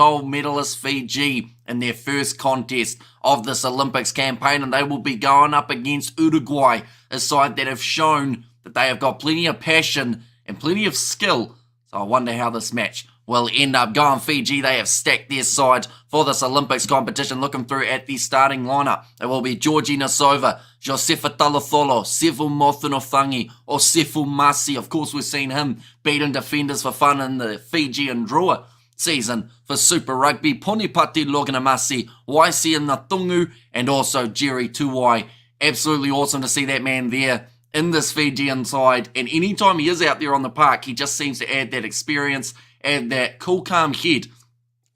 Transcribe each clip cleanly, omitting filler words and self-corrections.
gold medalist Fiji in their first contest of this Olympics campaign, and they will be going up against Uruguay, a side that have shown that they have got plenty of passion and plenty of skill. So I wonder how this match will end up going. Fiji, they have stacked their side for this Olympics competition. Looking through at the starting lineup, it will be Georgie Nasova, Josefa Talatholo, Sefu Mothunothangi, or Sefu Masi. Of course, we've seen him beating defenders for fun in the Fiji and Uruguay season for Super Rugby. Ponipati Loganamasi, Waisi Natungu, and also Jerry Tuwai. Absolutely awesome to see that man there in this Fijian side, and anytime he is out there on the park, he just seems to add that experience and that cool, calm head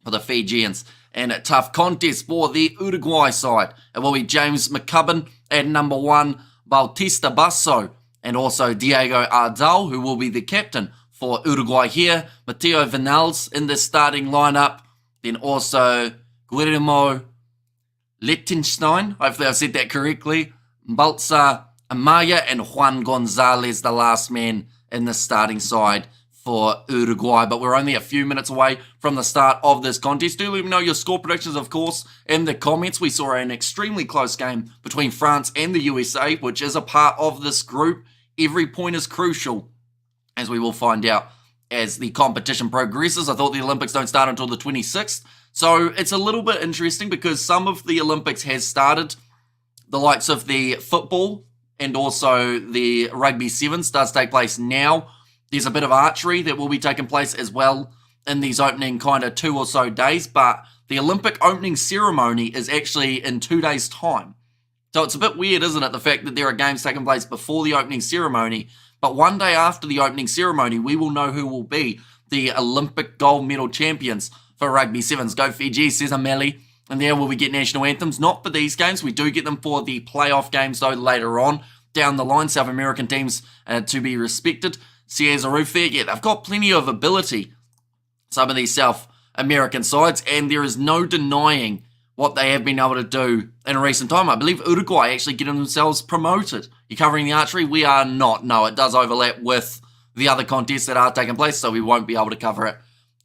for the Fijians. And a tough contest for the Uruguay side. It will be James McCubbin at number 1, Bautista Basso, and also Diego Ardal, who will be the captain for Uruguay here. Matteo Vinales in the starting lineup. Then also Guillermo Lichtenstein, hopefully I've said that correctly, Balsa Amaya, and Juan Gonzalez, the last man in the starting side for Uruguay. But we're only a few minutes away from the start of this contest. Do let me know your score predictions, of course, in the comments. We saw an extremely close game between France and the USA, which is a part of this group. Every point is crucial, as we will find out as the competition progresses. I thought the Olympics don't start until the 26th. So it's a little bit interesting because some of the Olympics has started. The likes of the football and also the Rugby Sevens does take place now. There's a bit of archery that will be taking place as well in these opening kind of 2 or so days, but the Olympic opening ceremony is actually in 2 days' time. So it's a bit weird, isn't it, the fact that there are games taking place before the opening ceremony, but one day after the opening ceremony, we will know who will be the Olympic gold medal champions for Rugby Sevens. Go Fiji, says Ameli. And there will we get national anthems, not for these games. We do get them for the playoff games, though, later on down the line. South American teams to be respected. Says Aruf there. Yeah, they've got plenty of ability, some of these South American sides, and there is no denying what they have been able to do in recent time. I believe Uruguay actually getting themselves promoted. You're covering the archery? We are not. No, it does overlap with the other contests that are taking place, so we won't be able to cover it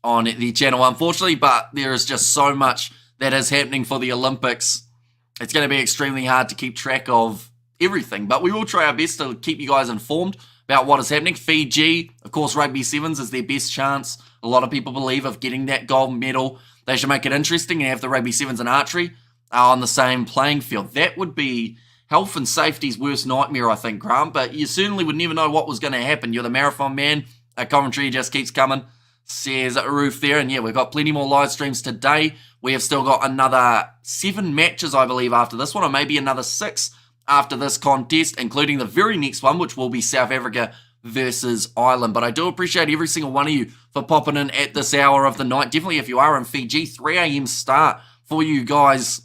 on the channel, unfortunately, but there is just so much that is happening for the Olympics. It's going to be extremely hard to keep track of everything, but we will try our best to keep you guys informed about what is happening. Fiji, of course, Rugby Sevens is their best chance, a lot of people believe, of getting that gold medal. They should make it interesting and have the Rugby Sevens and archery on the same playing field. That would be health and safety's worst nightmare, I think, Grant, but you certainly would never know what was going to happen. You're the marathon man. Commentary just keeps coming, says Roof there. And yeah, we've got plenty more live streams today. We have still got another 7 matches, I believe, after this one, or maybe another 6 after this contest, including the very next one, which will be South Africa versus Ireland. But I do appreciate every single one of you for popping in at this hour of the night. Definitely if you are in Fiji, 3 a.m. start for you guys.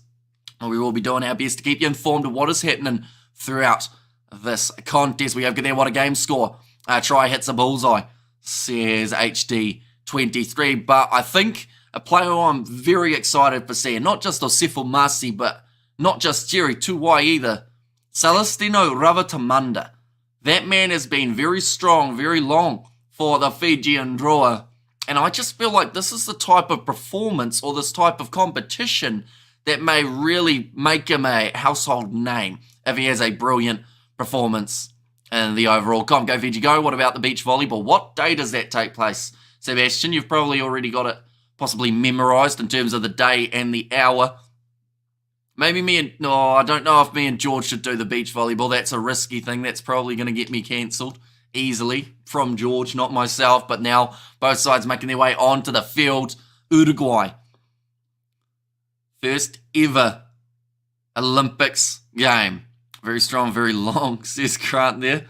We will be doing our best to keep you informed of what is happening throughout this contest. We have there, what a game score. Try hits a bullseye, says HD23. But I think a player I'm very excited for seeing, not just Osefo Masi, but not just Jerry Tuwai either, Celestino Ravatamanda. That man has been very strong, very long for the Fiji and Uruguay. And I just feel like this is the type of performance or this type of competition that may really make him a household name if he has a brilliant performance in the overall comp. Go Fiji, go. What about the beach volleyball? What day does that take place, Sebastian? You've probably already got it possibly memorized in terms of the day and the hour. Maybe I don't know if me and George should do the beach volleyball. That's a risky thing. That's probably going to get me cancelled easily from George, not myself. But now both sides making their way onto the field. Uruguay. First ever Olympics game. Very strong, very long, says Grant there.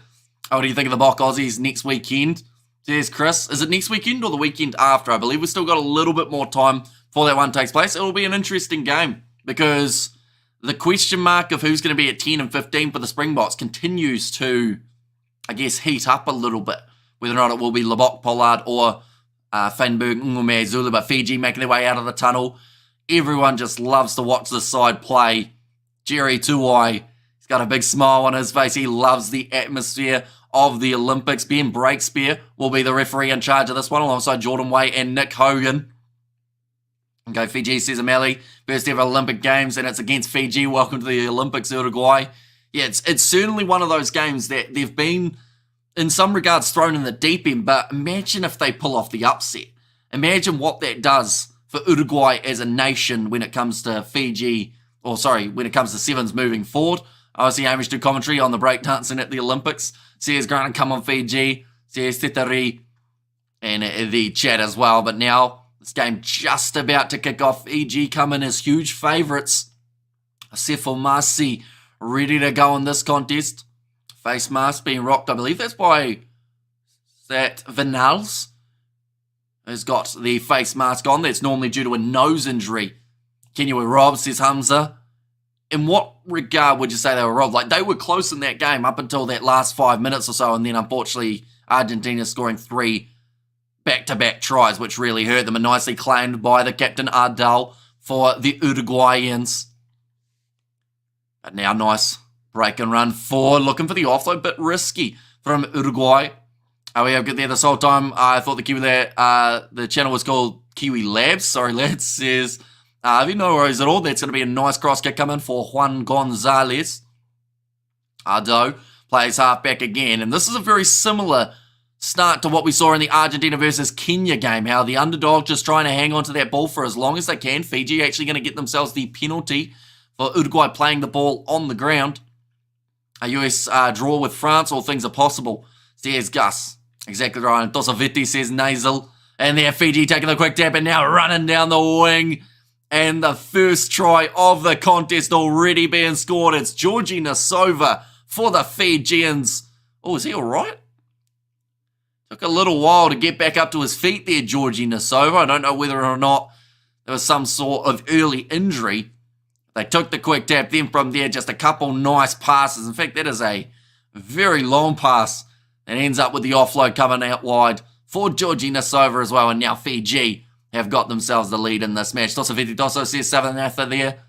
What do you think of the Bok Aussies next weekend? Says Chris. Is it next weekend or the weekend after? I believe we've still got a little bit more time before that one takes place. It will be an interesting game because the question mark of who's going to be at 10 and 15 for the Springboks continues to, I guess, heat up a little bit. Whether or not it will be Labok Pollard or Feinberg Ngume Zulu, but Fiji making their way out of the tunnel. Everyone just loves to watch this side play. Jerry Tuwai, he's got a big smile on his face. He loves the atmosphere of the Olympics. Ben Breakspear will be the referee in charge of this one alongside Jordan Way and Nick Hogan. Okay, Fiji Sevens, first ever Olympic Games, and it's against Fiji. Welcome to the Olympics, Uruguay. Yeah, it's certainly one of those games that they've been, in some regards, thrown in the deep end, but imagine if they pull off the upset. Imagine what that does for Uruguay as a nation when it comes to when it comes to Sevens moving forward. I see Hamish do commentary on the breakdancing at the Olympics. Says Grant come on Fiji. Says Tetari and the chat as well. But now, this game just about to kick off. Fiji come in as huge favourites. Sefomasi ready to go in this contest. Face mask being rocked, I believe that's by that Vinals, who's got the face mask on. That's normally due to a nose injury. Can you rob, says Hamza. In what regard would you say they were robbed? Like, they were close in that game up until that last 5 minutes or so, and then unfortunately Argentina scoring 3 back-to-back tries, which really hurt them, and nicely claimed by the captain Ardal for the Uruguayans. But now nice break and run forward, looking for the offload, bit risky from Uruguay. We have good there this whole time. I thought the Kiwi there, the channel was called Kiwi Labs. Sorry, lads. Says, have you no worries at all? That's going to be a nice cross kick coming for Juan Gonzalez. Ardo plays halfback again, and this is a very similar start to what we saw in the Argentina versus Kenya game, how the underdog just trying to hang on to that ball for as long as they can. Fiji actually going to get themselves the penalty for Uruguay playing the ball on the ground. A US draw with France, all things are possible. Says Gus. Exactly right. Dosoviti says nasal. And there Fiji taking the quick tap and now running down the wing. And the first try of the contest already being scored. It's Georgie Nasova for the Fijians. Oh, is he all right? Took a little while to get back up to his feet there, Georgie Nasova. I don't know whether or not there was some sort of early injury. They took the quick tap, then from there, just a couple nice passes. In fact, that is a very long pass that ends up with the offload coming out wide for Georgie Nasova as well. And now Fiji have got themselves the lead in this match. Dosso Dosso says 7-0 there.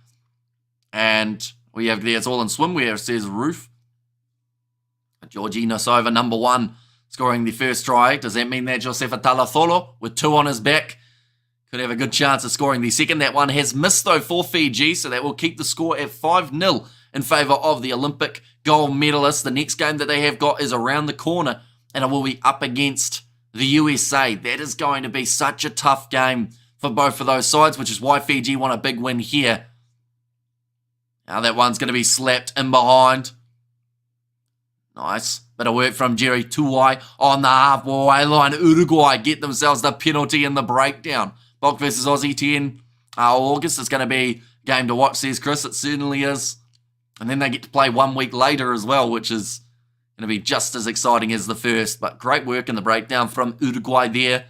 And we have there, it's all in swimwear, says Roof. Georgie Nasova, number 1. Scoring the first try. Does that mean that Josefa Talatholo, with 2 on his back, could have a good chance of scoring the second? That one has missed, though, for Fiji, so that will keep the score at 5-0 in favour of the Olympic gold medalists. The next game that they have got is around the corner, and it will be up against the USA. That is going to be such a tough game for both of those sides, which is why Fiji want a big win here. Now that one's going to be slapped in behind. Nice. Bit of work from Jerry Tuai on the halfway line. Uruguay get themselves the penalty in the breakdown. Bok versus Aussie 10 August is going to be a game to watch, says Chris. It certainly is. And then they get to play 1 week later as well, which is going to be just as exciting as the first. But great work in the breakdown from Uruguay there.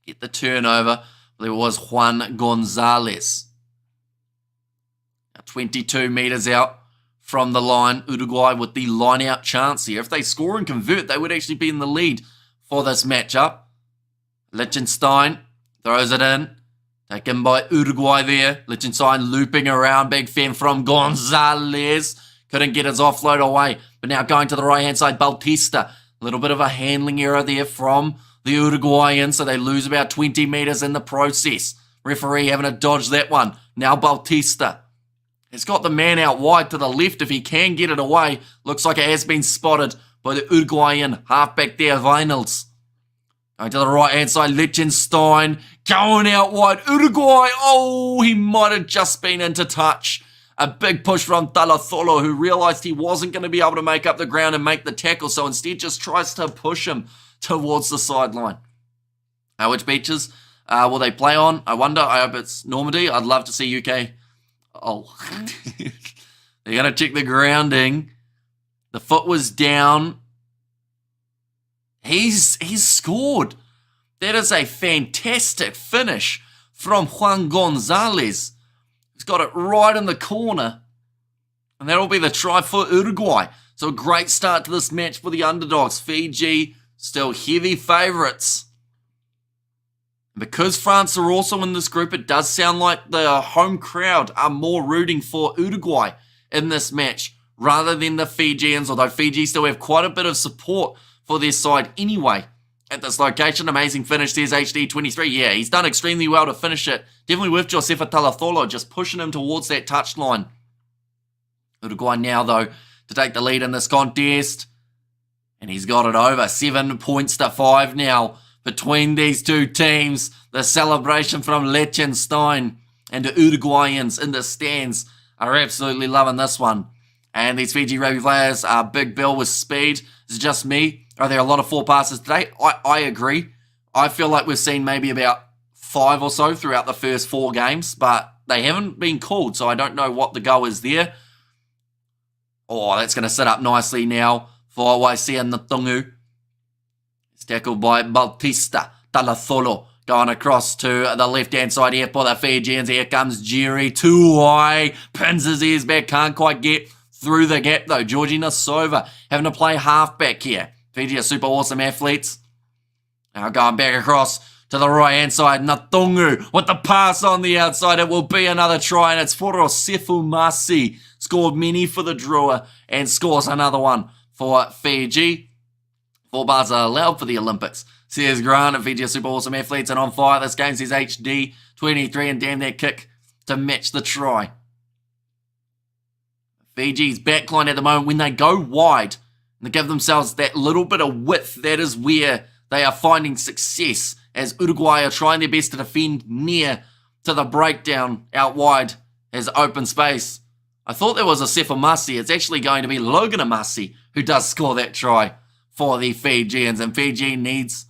Get the turnover. There was Juan Gonzalez. Now 22 metres out from the line, Uruguay with the line-out chance here. If they score and convert, they would actually be in the lead for this matchup. Liechtenstein throws it in. Taken by Uruguay there. Liechtenstein looping around. Big fan from Gonzalez. Couldn't get his offload away. But now going to the right-hand side, Bautista. A little bit of a handling error there from the Uruguayans, so they lose about 20 metres in the process. Referee having to dodge that one. Now Bautista. It's got the man out wide to the left if he can get it away. Looks like it has been spotted by the Uruguayan halfback there, Vinals. Going to the right-hand side, Liechtenstein going out wide. Uruguay, oh, he might have just been into touch. A big push from Talatholo, who realised he wasn't going to be able to make up the ground and make the tackle, so instead just tries to push him towards the sideline. Which beaches will they play on? I wonder. I hope it's Normandy. I'd love to see UK. Oh, they're going to check the grounding. The foot was down. He's scored. That is a fantastic finish from Juan Gonzalez. He's got it right in the corner. And that'll be the try for Uruguay. So a great start to this match for the underdogs. Fiji still heavy favourites. Because France are also in this group, it does sound like the home crowd are more rooting for Uruguay in this match rather than the Fijians, although Fiji still have quite a bit of support for their side anyway at this location. Amazing finish, says HD23. Yeah, he's done extremely well to finish it. Definitely with Josefa Talatholo, just pushing him towards that touchline. Uruguay now, though, to take the lead in this contest. And he's got it over. 7 points to 5 now between these two teams. The celebration from Liechtenstein and the Uruguayans in the stands are absolutely loving this one. And these Fiji rugby players are Big Bill with speed. Is it just me? Are there a lot of 4 passes today? I agree. I feel like we've seen maybe about 5 or so throughout the first 4 games, but they haven't been called, so I don't know what the go is there. Oh, that's going to set up nicely now for YC and Natungu. It's tackled by Bautista Talatholo. Going across to the left-hand side here for the Fijians. Here comes Jerry. Too high. Pins his ears back. Can't quite get through the gap, though. Georgie Nasova having to play halfback here. Fiji are super awesome athletes. Now going back across to the right-hand side. Natungu with the pass on the outside. It will be another try, and it's Foro Sefumasi. Scored many for the Drua and scores another one for Fiji. 4 bars are allowed for the Olympics. Says Grant, Fiji are super awesome athletes and on fire. This game says HD23 and damn that kick to match the try. Fiji's backline at the moment, when they go wide and they give themselves that little bit of width, that is where they are finding success, as Uruguay are trying their best to defend near to the breakdown out wide as open space. I thought there was a Sefamasi. It's actually going to be Logan Amasi who does score that try for the Fijians, and Fiji needs...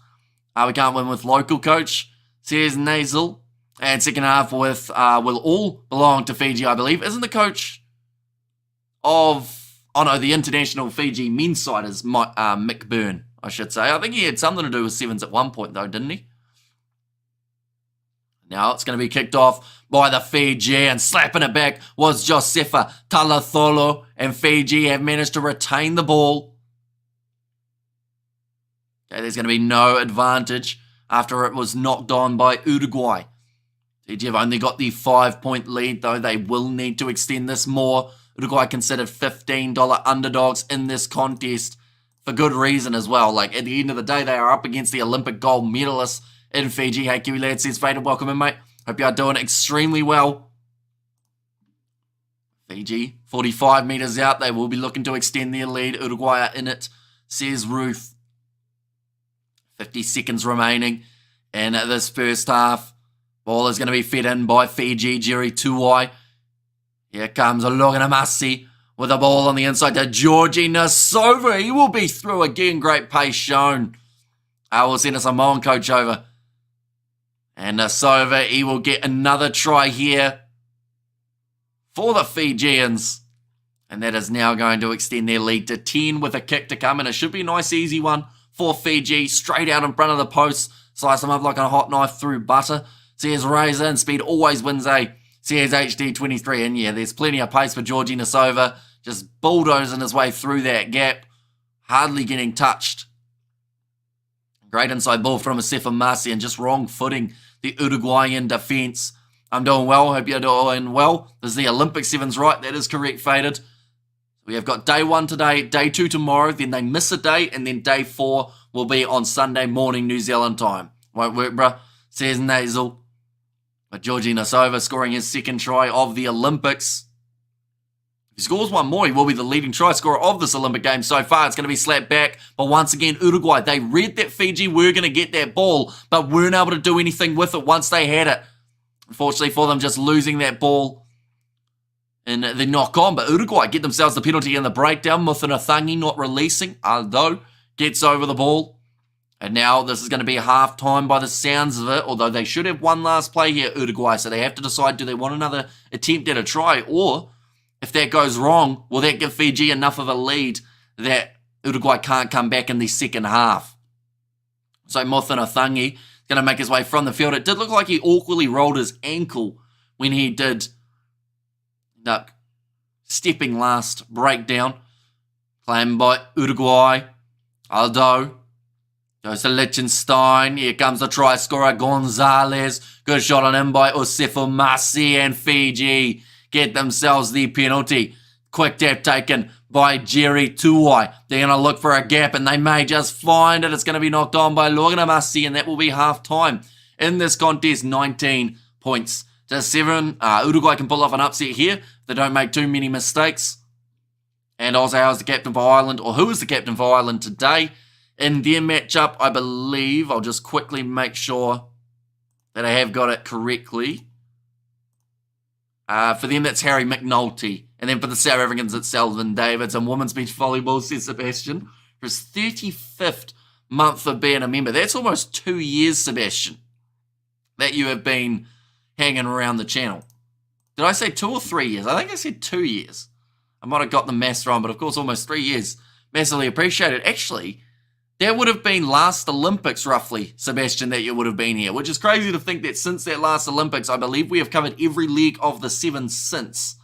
we can't win with local coach, says Nasal. And second half with will all belong to Fiji, I believe. Isn't the coach of... Oh no, the international Fiji men's side is Mick Byrne, I should say. I think he had something to do with Sevens at one point though, didn't he? Now it's going to be kicked off by the Fiji, and slapping it back was Josefa Talatholo, and Fiji have managed to retain the ball. Okay, there's going to be no advantage after it was knocked on by Uruguay. Fiji have only got the 5-point lead, though. They will need to extend this more. Uruguay considered $15 underdogs in this contest for good reason as well. Like, at the end of the day, they are up against the Olympic gold medalists in Fiji. Hey, Kiwi Lad says, Faded, welcome in, mate. Hope you are doing extremely well. Fiji, 45 metres out. They will be looking to extend their lead. Uruguay are in it, says Ruth. 50 seconds remaining in this first half. Ball is going to be fed in by Fiji. Jerry Tuai. Here comes Logan Amasi with the ball on the inside to Georgie Nasova. He will be through again. Great pace shown. We'll send a Samoan coach over. And Nasova, he will get another try here for the Fijians. And that is now going to extend their lead to 10 with a kick to come. And it should be a nice, easy one for Fiji. Straight out in front of the post. Slice them up like a hot knife through butter. Says Razor, and speed always wins a Says HD23. And yeah, there's plenty of pace for Georgie Nasova. Just bulldozing his way through that gap. Hardly getting touched. Great inside ball from Asefa Masi, and just wrong footing the Uruguayan defence. I'm doing well. Hope you're doing well. There's the Olympic Sevens, right? That is correct, Faded. We have got day 1 today, day 2 tomorrow, then they miss a day, and then day 4 will be on Sunday morning New Zealand time. Won't work, bruh, says Nasal. But Georgie Nasova scoring his second try of the Olympics. If he scores one more, he will be the leading try scorer of this Olympic game so far. It's going to be slapped back. But once again, Uruguay, they read that Fiji were going to get that ball, but weren't able to do anything with it once they had it. Unfortunately for them, just losing that ball in the knock-on. But Uruguay get themselves the penalty in the breakdown. Muthanathangi not releasing. Aldo gets over the ball. And now this is going to be half-time by the sounds of it. Although they should have one last play here, Uruguay. So they have to decide, do they want another attempt at a try? Or, if that goes wrong, will that give Fiji enough of a lead that Uruguay can't come back in the second half? So Muthanathangi going to make his way from the field. It did look like he awkwardly rolled his ankle when he did that stepping last breakdown. Claimed by Uruguay. Aldo goes to Liechtenstein. Here comes the try scorer, Gonzalez. Good shot on him by Osefo Masi, and Fiji get themselves the penalty. Quick tap taken by Jerry Tuai. They're going to look for a gap and they may just find it. It's going to be knocked on by Loganamasi and that will be half time. In this contest, 19 points to 7. Uruguay can pull off an upset here if they don't make too many mistakes. And Ozao is the captain for Ireland, or who is the captain for Ireland today? In their matchup, I believe, I'll just quickly make sure that I have got it correctly. For them, that's Harry McNulty. And then for the South Africans, it's Selvin Davids. And women's beach volleyball, says Sebastian, for his 35th month of being a member. That's almost 2 years, Sebastian, that you have been hanging around the channel. Did I say 2 or 3 years? I think I said 2 years. I might have got the maths wrong, but of course, almost 3 years. Massively appreciated. Actually, that would have been last Olympics, roughly, Sebastian, that you would have been here, which is crazy to think that since that last Olympics, I believe we have covered every leg of the Sevens since.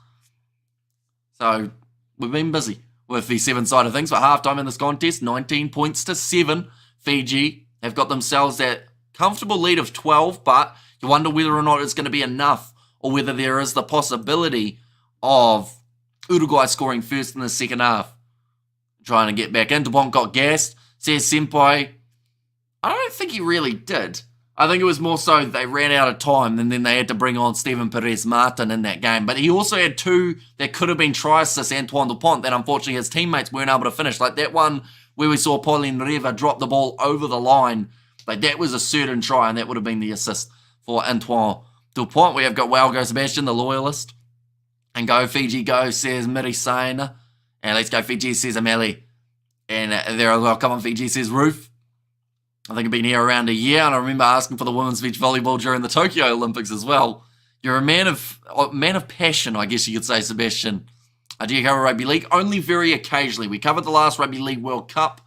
So, we've been busy with the Seven side of things. For halftime in this contest, 19 points to 7. Fiji have got themselves that comfortable lead of 12, but you wonder whether or not it's going to be enough, or whether there is the possibility of Uruguay scoring first in the second half. Trying to get back in. DuPont got gassed. Says Senpai, I don't think he really did. I think it was more so they ran out of time and then they had to bring on Steven Perez-Martin in that game. But he also had 2 that could have been try assists, Antoine DuPont, that unfortunately his teammates weren't able to finish. Like that one where we saw Pauline Reva drop the ball over the line. Like that was a certain try and that would have been the assist for Antoine DuPont. We have got Well Go Sebastian, the loyalist. And Go Fiji Go, says Mirisaina. And Let's Go Fiji, says Ameli. And there are welcome on Fiji, says Roof. I think I've been here around a year, and I remember asking for the women's beach volleyball during the Tokyo Olympics as well. You're a man of passion, I guess you could say, Sebastian. Do you cover rugby league? Only very occasionally. We covered the last Rugby League World Cup,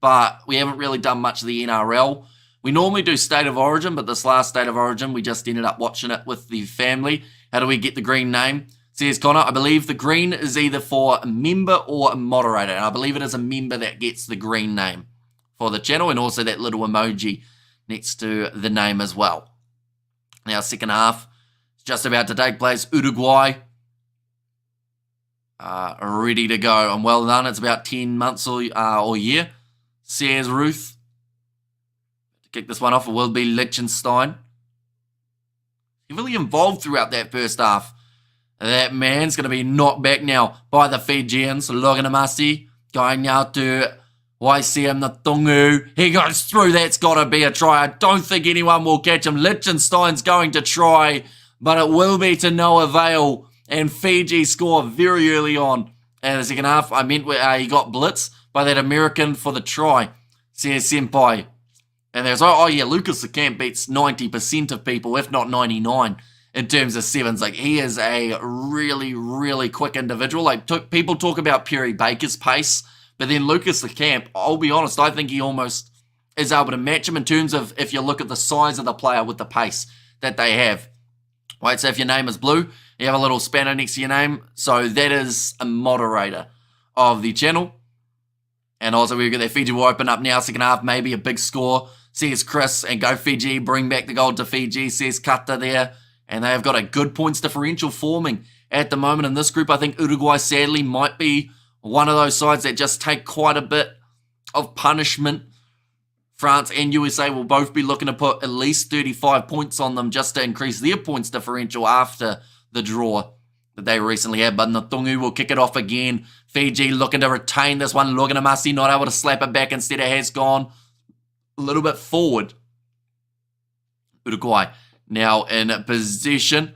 but we haven't really done much of the NRL. We normally do State of Origin, but this last State of Origin, we just ended up watching it with the family. How do we get the green name? Says Connor, I believe the green is either for a member or a moderator. And I believe it is a member that gets the green name for the channel. And also that little emoji next to the name as well. Now, second half is just about to take place. Uruguay ready to go. And well done. It's about 10 months or year. Says Ruth. To kick this one off, it will be Liechtenstein. Heavily involved throughout that first half. That man's going to be knocked back now by the Fijians. Loganamasi going now to YCM Natungu. He goes through. That's got to be a try. I don't think anyone will catch him. Liechtenstein's going to try, but it will be to no avail. And Fiji score very early on in the second half. I meant he got blitzed by that American for the try, says Senpai. And there's, Lucas the Camp beats 90% of people, if not 99%. In terms of sevens, like he is a really, really quick individual. Like people talk about Perry Baker's pace, but then Lucas the Camp, I'll be honest, I think he almost is able to match him in terms of if you look at the size of the player with the pace that they have. Right, so if your name is Blue, you have a little spanner next to your name, so that is a moderator of the channel. And also we've got that Fiji will open up now, second half, maybe a big score, says Chris, and Go Fiji, bring back the gold to Fiji, says Kata there. And they have got a good points differential forming at the moment in this group. I think Uruguay, sadly, might be one of those sides that just take quite a bit of punishment. France and USA will both be looking to put at least 35 points on them just to increase their points differential after the draw that they recently had. But Natungu will kick it off again. Fiji looking to retain this one. Loganamasi not able to slap it back. Instead, it has gone a little bit forward. Uruguay now in possession.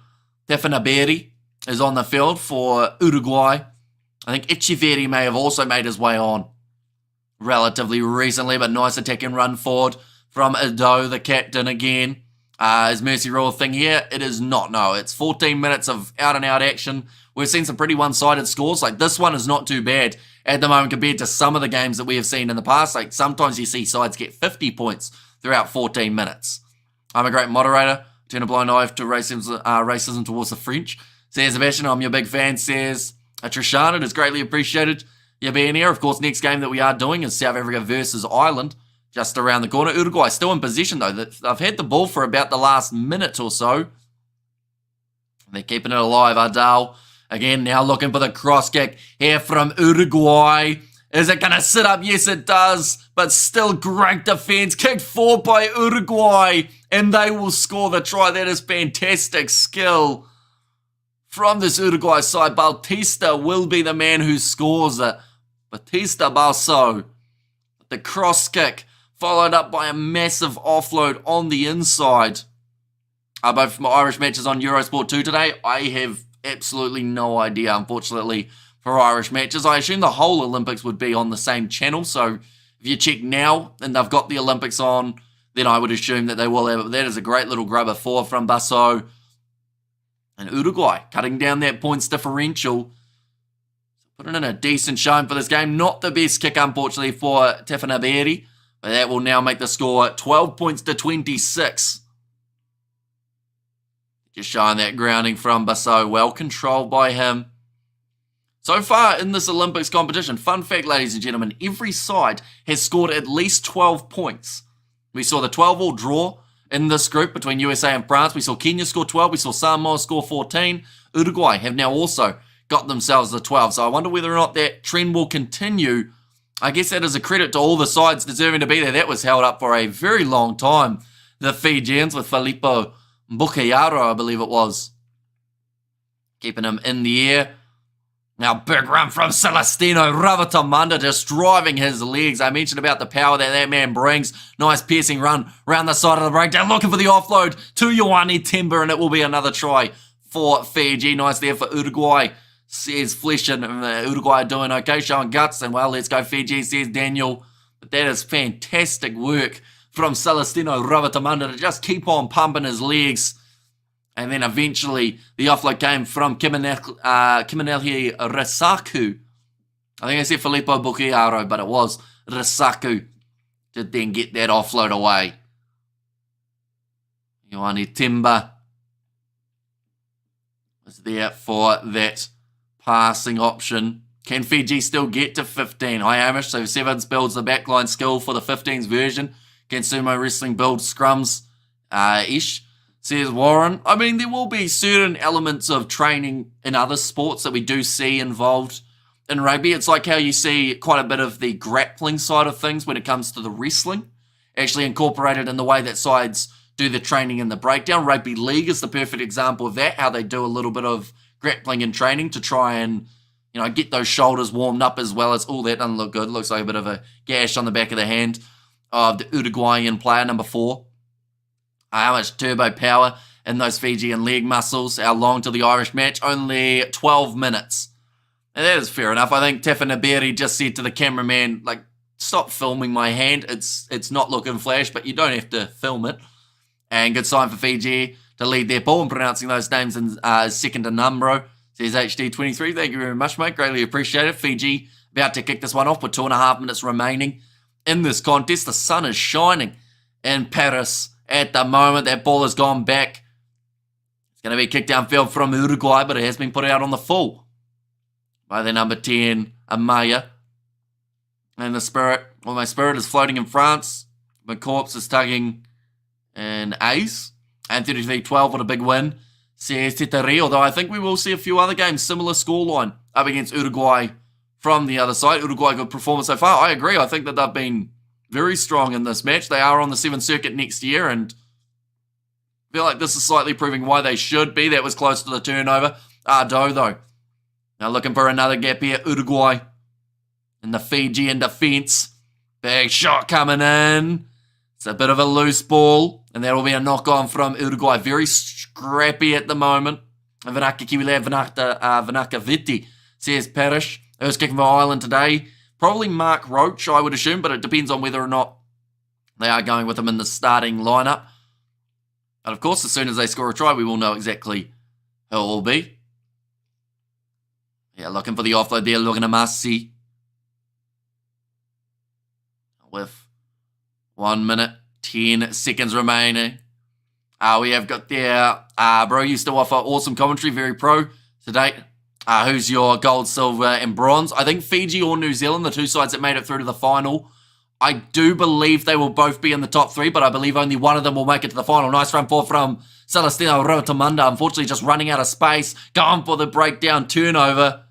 Tefanaberi is on the field for Uruguay. I think Echeverri may have also made his way on relatively recently, but nice attacking run forward from Ado, the captain again. Is Mercy Rule a thing here? It is not, no. It's 14 minutes of out-and-out action. We've seen some pretty one-sided scores. Like, this one is not too bad at the moment compared to some of the games that we have seen in the past. Like, sometimes you see sides get 50 points throughout 14 minutes. I'm a great moderator. Turn a blind eye to racism towards the French. Says Sebastian, I'm your big fan. Says Trishan, it is greatly appreciated you being here. Of course, next game that we are doing is South Africa versus Ireland, just around the corner. Uruguay still in position, though. They've had the ball for about the last minute or so. They're keeping it alive. Ardal Again, now looking for the cross kick here from Uruguay. Is it going to sit up? Yes, it does. But still great defense. Kicked forward by Uruguay. And they will score the try. That is fantastic skill from this Uruguay side. Bautista will be the man who scores it. Bautista Balso. The cross kick followed up by a massive offload on the inside. Both my Irish matches on Eurosport 2 today. I have absolutely no idea, unfortunately, for Irish matches. I assume the whole Olympics would be on the same channel. So if you check now and they've got the Olympics on, then I would assume that they will have it. That is a great little grubber for from Basso. And Uruguay cutting down that points differential. Putting in a decent showing for this game. Not the best kick, unfortunately, for Tefanaberi. But that will now make the score 12 points to 26. Just showing that grounding from Basso. Well controlled by him. So far in this Olympics competition, fun fact, ladies and gentlemen, every side has scored at least 12 points. We saw the 12-all draw in this group between USA and France. We saw Kenya score 12. We saw Samoa score 14. Uruguay have now also got themselves the 12. So I wonder whether or not that trend will continue. I guess that is a credit to all the sides deserving to be there. That was held up for a very long time. The Fijians with Filippo Bucayaro, I believe it was, keeping him in the air. Now, big run from Celestino Ravatamanda, just driving his legs. I mentioned about the power that that man brings. Nice piercing run around the side of the breakdown, looking for the offload to Ioane Timber, and it will be another try for Fiji. Nice there for Uruguay, says Flesh, and Uruguay doing okay, showing guts, and well, let's go Fiji, says Daniel. But that is fantastic work from Celestino Ravatamanda to just keep on pumping his legs. And then eventually the offload came from Kiminelhi Risaku. I think I said Filippo Bucayaro, but it was Risaku to then get that offload away. Ioane Timber was there for that passing option. Can Fiji still get to 15? Hi, Amish. So Sevens builds the backline skill for the 15s version. Can Sumo Wrestling build scrums? Ish. Says Warren. I mean, there will be certain elements of training in other sports that we do see involved in rugby. It's like how you see quite a bit of the grappling side of things when it comes to the wrestling, actually incorporated in the way that sides do the training and the breakdown. Rugby league is the perfect example of that, how they do a little bit of grappling and training to try and, you know, get those shoulders warmed up as well as, oh, that doesn't look good. Looks like a bit of a gash on the back of the hand of the Uruguayan player, number 4. How much turbo power in those Fijian leg muscles. How long till the Irish match? Only 12 minutes. And that is fair enough. I think Tefanaberi just said to the cameraman, like, stop filming my hand. It's not looking flash, but you don't have to film it. And good sign for Fiji to lead their ball and pronouncing those names in second to Numbro. Says HD23. Thank you very much, mate. Greatly appreciated. Fiji about to kick this one off with 2.5 minutes remaining in this contest. The sun is shining in Paris at the moment. That ball has gone back. It's going to be kicked downfield from Uruguay, but it has been put out on the full by the number 10, Amaya. And the Spirit, well, my Spirit is floating in France. My Corpse is tugging in Ace. And 33-12, what a big win, says Teteri. Although I think we will see a few other games, similar scoreline up against Uruguay from the other side. Uruguay, good performance so far. I agree. I think that they've been very strong in this match. They are on the 7th circuit next year, and I feel like this is slightly proving why they should be. That was close to the turnover. Ardo, though. Now looking for another gap here. Uruguay in the Fijian defense. Big shot coming in. It's a bit of a loose ball, and that will be a knock-on from Uruguay. Very scrappy at the moment. Vanaka Kiwile, Vanaka Viti, says Parish. Who's kicking for Ireland today? Probably Mark Roach, I would assume, but it depends on whether or not they are going with him in the starting lineup. And of course, as soon as they score a try, we will know exactly who it will be. Yeah, looking for the offload there, looking at Masi. With 1 minute, 10 seconds remaining. We have got there, bro used to offer awesome commentary, very pro to date. Who's your gold, silver, and bronze? I think Fiji or New Zealand, the two sides that made it through to the final. I do believe they will both be in the top 3, but I believe only one of them will make it to the final. Nice run forward from Celestino Rotamunda, unfortunately just running out of space, going for the breakdown turnover,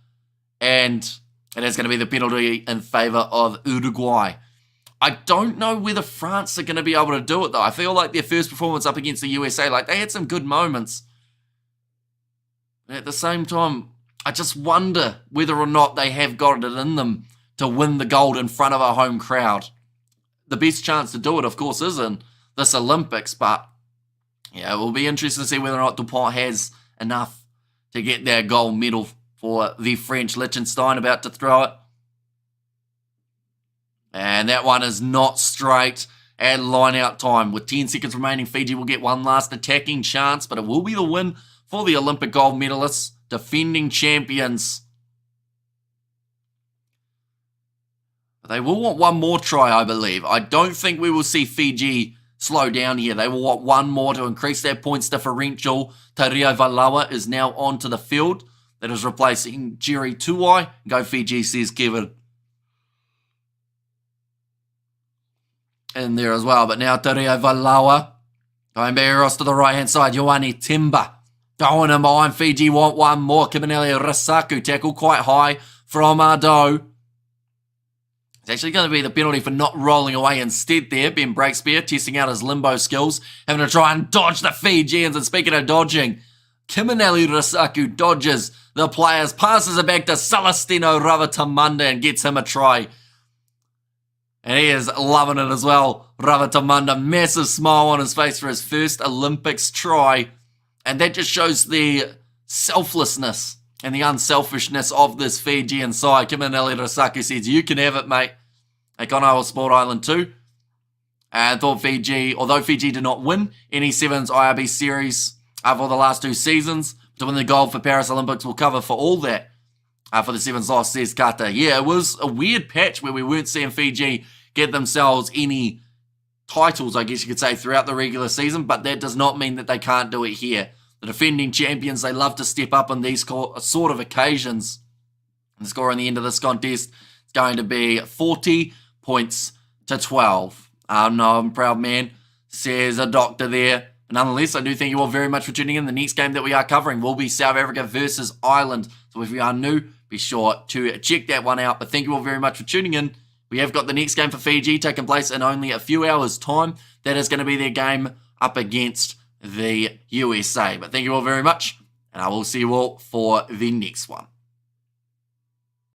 and it is going to be the penalty in favour of Uruguay. I don't know whether France are going to be able to do it, though. I feel like their first performance up against the USA, like, they had some good moments. And at the same time, I just wonder whether or not they have got it in them to win the gold in front of a home crowd. The best chance to do it, of course, is in this Olympics, but yeah, it will be interesting to see whether or not Dupont has enough to get their gold medal for the French. Liechtenstein about to throw it. And that one is not straight at line-out time. With 10 seconds remaining, Fiji will get one last attacking chance, but it will be the win for the Olympic gold medalists, defending champions. They will want one more try, I believe. I don't think we will see Fiji slow down here. They will want one more to increase their points differential. Tario Valawa is now onto the field. That is replacing Jerry Tuai. Go Fiji, says Kevin. In there as well. But now Tario Valawa going back across to the right-hand side. Ioane Timba going in behind. Fiji want one more. Kiminelli Rasaku tackle quite high from Ardo. It's actually going to be the penalty for not rolling away instead there. Ben Breakspear testing out his limbo skills, having to try and dodge the Fijians. And speaking of dodging, Kiminelli Rasaku dodges the players, passes it back to Celestino Ravatamunda and gets him a try. And he is loving it as well. Ravatamunda, massive smile on his face for his first Olympics try. And that just shows the selflessness and the unselfishness of this Fijian side. Kiminelli Rasaku says, you can have it, mate. Econo Sport Island too. And thought Fiji, although Fiji did not win any Sevens IRB series for the last 2 seasons, to win the gold for Paris Olympics will cover for all that. For the Sevens loss, says Kata. Yeah, it was a weird patch where we weren't seeing Fiji get themselves any titles, I guess you could say, throughout the regular season, but that does not mean that they can't do it here. The defending champions, they love to step up on these sort of occasions. And the score on the end of this contest is going to be 40 points to 12. No, I'm a proud man, says a doctor there. But nonetheless, I do thank you all very much for tuning in. The next game that we are covering will be South Africa versus Ireland. So if you are new, be sure to check that one out. But thank you all very much for tuning in. We have got the next game for Fiji taking place in only a few hours' time. That is going to be their game up against the USA. But thank you all very much, and I will see you all for the next one.